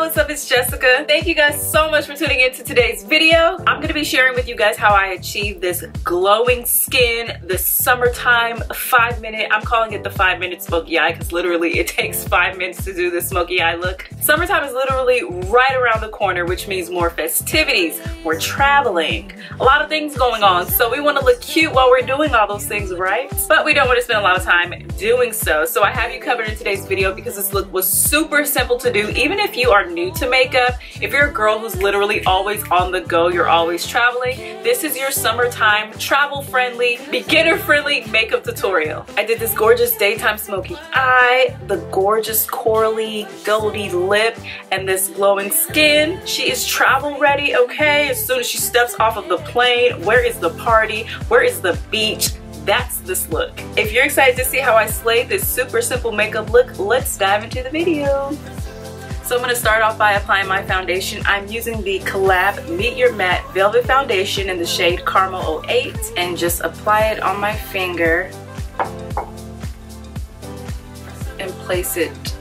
what's up? It's Jessica. Thank you guys so much for tuning in to today's video. I'm gonna be sharing with you guys how I achieved this glowing skin, the summertime 5-minute, I'm calling it the 5-minute smoky eye because literally it takes 5 minutes to do this smoky eye look. Summertime is literally right around the corner, which means more festivities, more traveling, a lot of things going on. So we want to look cute while we're doing all those things, right? But we don't want to spend a lot of time doing so. So I have you covered in today's video because this look was super simple to do. Even if you are new to makeup, if you're a girl who's literally always on the go, you're always traveling, this is your summertime travel friendly, beginner friendly makeup tutorial. I did this gorgeous daytime smoky eye, the gorgeous corally goldy lip, and this glowing skin. She is travel ready, okay? As soon as she steps off of the plane, where is the party? Where is the beach? That's this look. If you're excited to see how I slayed this super simple makeup look, let's dive into the video. So I'm going to start off by applying my foundation. I'm using the Collab Meet Your Matte Velvet Foundation in the shade Caramel 08 and just apply it on my finger and place it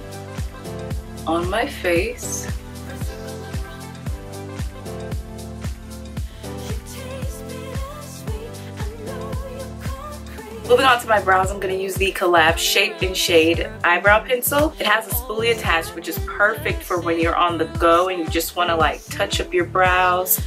on my face. Moving on to my brows, I'm going to use the Collab Shape and Shade eyebrow pencil. It has a spoolie attached, which is perfect for when you're on the go and you just want to like touch up your brows.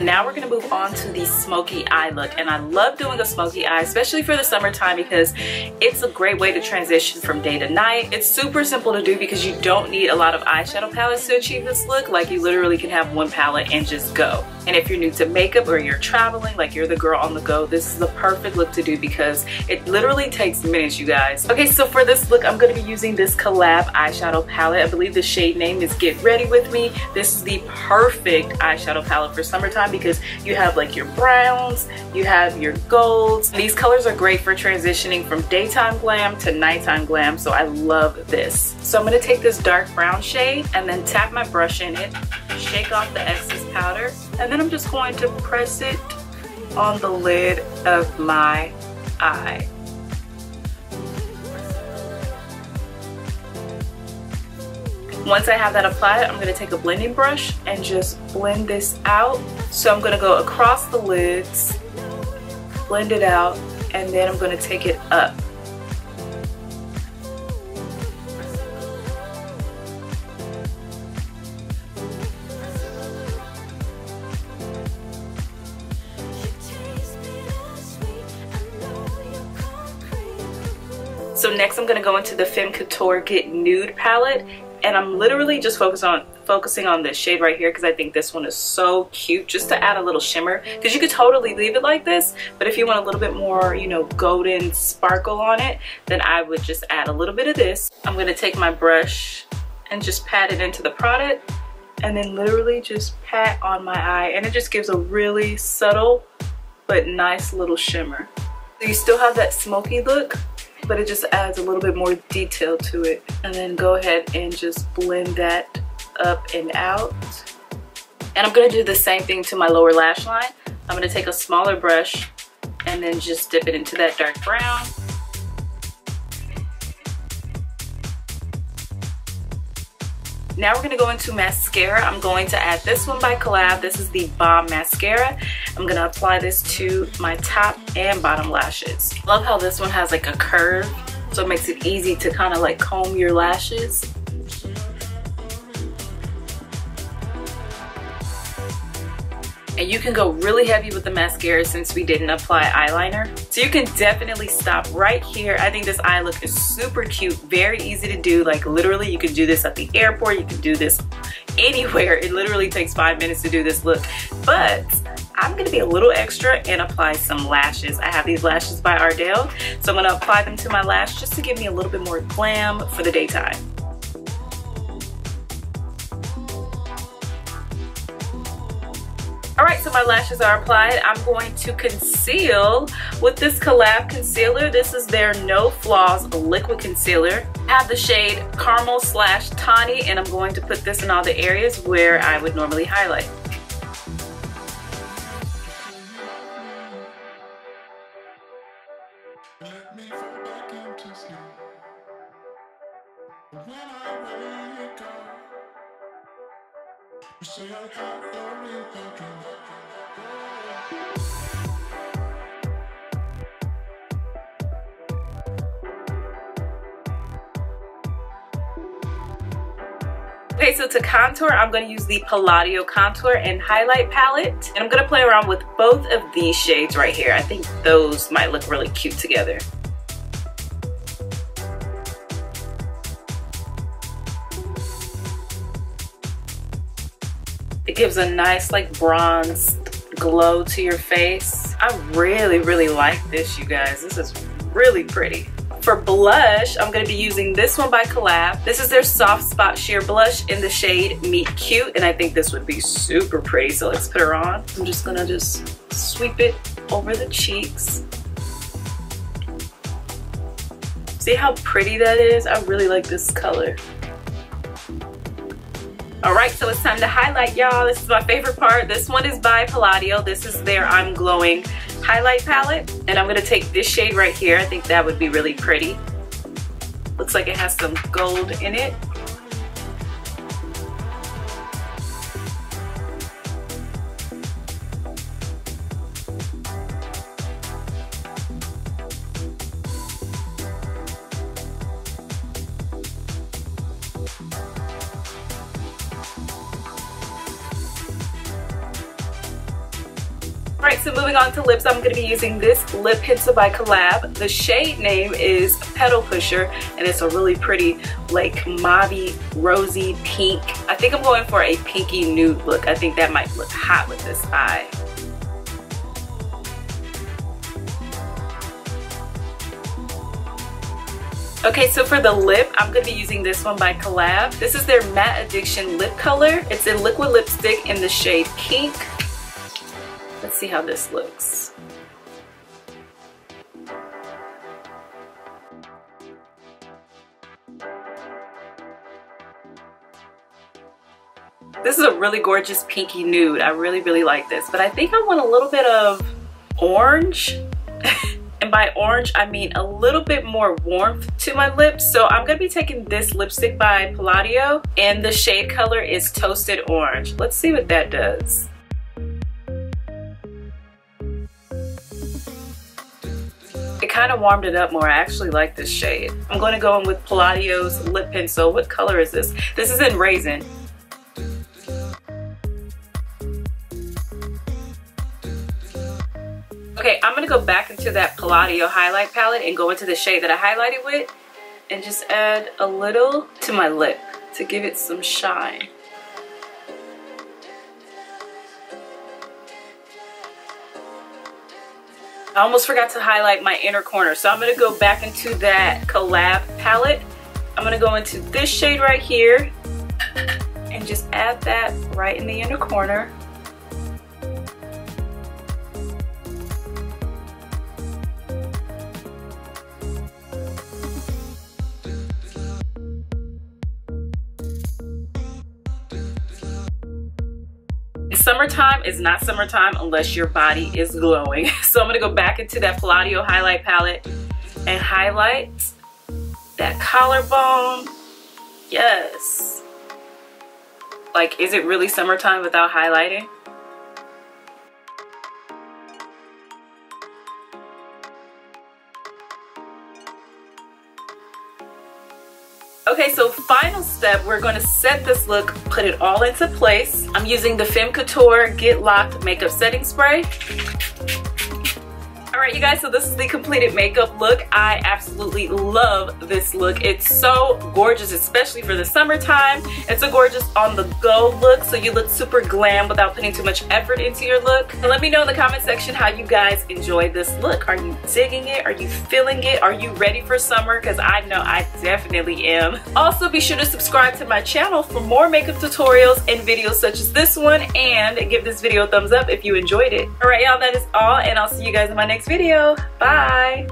Now we're gonna move on to the smoky eye look, and I love doing a smoky eye, especially for the summertime because it's a great way to transition from day to night. It's super simple to do because you don't need a lot of eyeshadow palettes to achieve this look. Like you literally can have one palette and just go. And if you're new to makeup or you're traveling, like you're the girl on the go, this is the perfect look to do because it literally takes minutes, you guys. Okay, so for this look, I'm gonna be using this Collab eyeshadow palette. I believe the shade name is Get Ready With Me. This is the perfect eyeshadow palette for summertime because you have like your browns, you have your golds. These colors are great for transitioning from daytime glam to nighttime glam, so I love this. So I'm gonna take this dark brown shade and then tap my brush in it, shake off the excess powder, and then I'm just going to press it on the lid of my eye. Once I have that applied, I'm going to take a blending brush and just blend this out. So I'm going to go across the lids, blend it out, and then I'm going to take it up. So next I'm going to go into the Femme Couture Get Nude palette, and I'm literally just focusing on this shade right here because I think this one is so cute, just to add a little shimmer, because you could totally leave it like this, but if you want a little bit more, you know, golden sparkle on it, then I would just add a little bit of this. I'm going to take my brush and just pat it into the product and then literally just pat on my eye, and it just gives a really subtle but nice little shimmer. So you still have that smoky look, but it just adds a little bit more detail to it. And then go ahead and just blend that up and out. And I'm gonna do the same thing to my lower lash line. I'm gonna take a smaller brush and then just dip it into that dark brown. Now we're gonna go into mascara. I'm going to add this one by Collab. This is the Bomb Mascara. I'm gonna apply this to my top and bottom lashes. Love how this one has like a curve, so it makes it easy to kind of like comb your lashes. And you can go really heavy with the mascara since we didn't apply eyeliner. So you can definitely stop right here. I think this eye look is super cute, very easy to do. Like literally you can do this at the airport, you can do this anywhere. It literally takes 5 minutes to do this look. But I'm gonna be a little extra and apply some lashes. I have these lashes by Ardell, so I'm gonna apply them to my lash just to give me a little bit more glam for the daytime. Alright, so my lashes are applied. I'm going to conceal with this Collab concealer. This is their No Flaws Liquid Concealer. I have the shade Caramel / Tawny, and I'm going to put this in all the areas where I would normally highlight. Let me fall back into sleep. When I wake up, you say I have a real control. Okay, so to contour, I'm going to use the Palladio Contour and Highlight Palette. And I'm going to play around with both of these shades right here. I think those might look really cute together. It gives a nice like bronze glow to your face. I really like this, you guys. This is really pretty. For blush, I'm going to be using this one by Collab. This is their Soft Spot Sheer Blush in the shade Meet Cute, and I think this would be super pretty, so let's put her on. I'm just going to sweep it over the cheeks. See how pretty that is? I really like this color. Alright, so it's time to highlight, y'all. This is my favorite part. This one is by Palladio. This is their I'm Glowing highlight palette. And I'm going to take this shade right here. I think that would be really pretty. Looks like it has some gold in it. Alright, so moving on to lips, I'm going to be using this lip pencil by Collab. The shade name is Petal Pusher, and it's a really pretty, like, mauvey, rosy pink. I think I'm going for a pinky nude look. I think that might look hot with this eye. Okay, so for the lip, I'm going to be using this one by Collab. This is their Matte Addiction lip color. It's a liquid lipstick in the shade Pink. Let's see how this looks. This is a really gorgeous pinky nude. I really like this, but I think I want a little bit of orange. And by orange, I mean a little bit more warmth to my lips. So I'm going to be taking this lipstick by Palladio, and the shade color is Toasted Orange. Let's see what that does. It kind of warmed it up more. I actually like this shade. I'm going to go in with Palladio's lip pencil. What color is this? This is in Raisin. Okay, I'm going to go back into that Palladio highlight palette and go into the shade that I highlighted with and just add a little to my lip to give it some shine. I almost forgot to highlight my inner corner, so I'm going to go back into that Collab palette. I'm going to go into this shade right here and just add that right in the inner corner. Summertime is not summertime unless your body is glowing. So I'm going to go back into that Palladio highlight palette and highlight that collarbone. Yes. Like, is it really summertime without highlighting? Okay, so final step, we're going to set this look, put it all into place. I'm using the Femme Couture Get Locked Makeup Setting Spray. Alright you guys, so this is the completed makeup look. I absolutely love this look. It's so gorgeous, especially for the summertime. It's a gorgeous on the go look, so you look super glam without putting too much effort into your look. And let me know in the comment section how you guys enjoy this look. Are you digging it? Are you feeling it? Are you ready for summer? Because I know I definitely am. Also, be sure to subscribe to my channel for more makeup tutorials and videos such as this one, and give this video a thumbs up if you enjoyed it. Alright y'all, that is all, and I'll see you guys in my next video. Bye!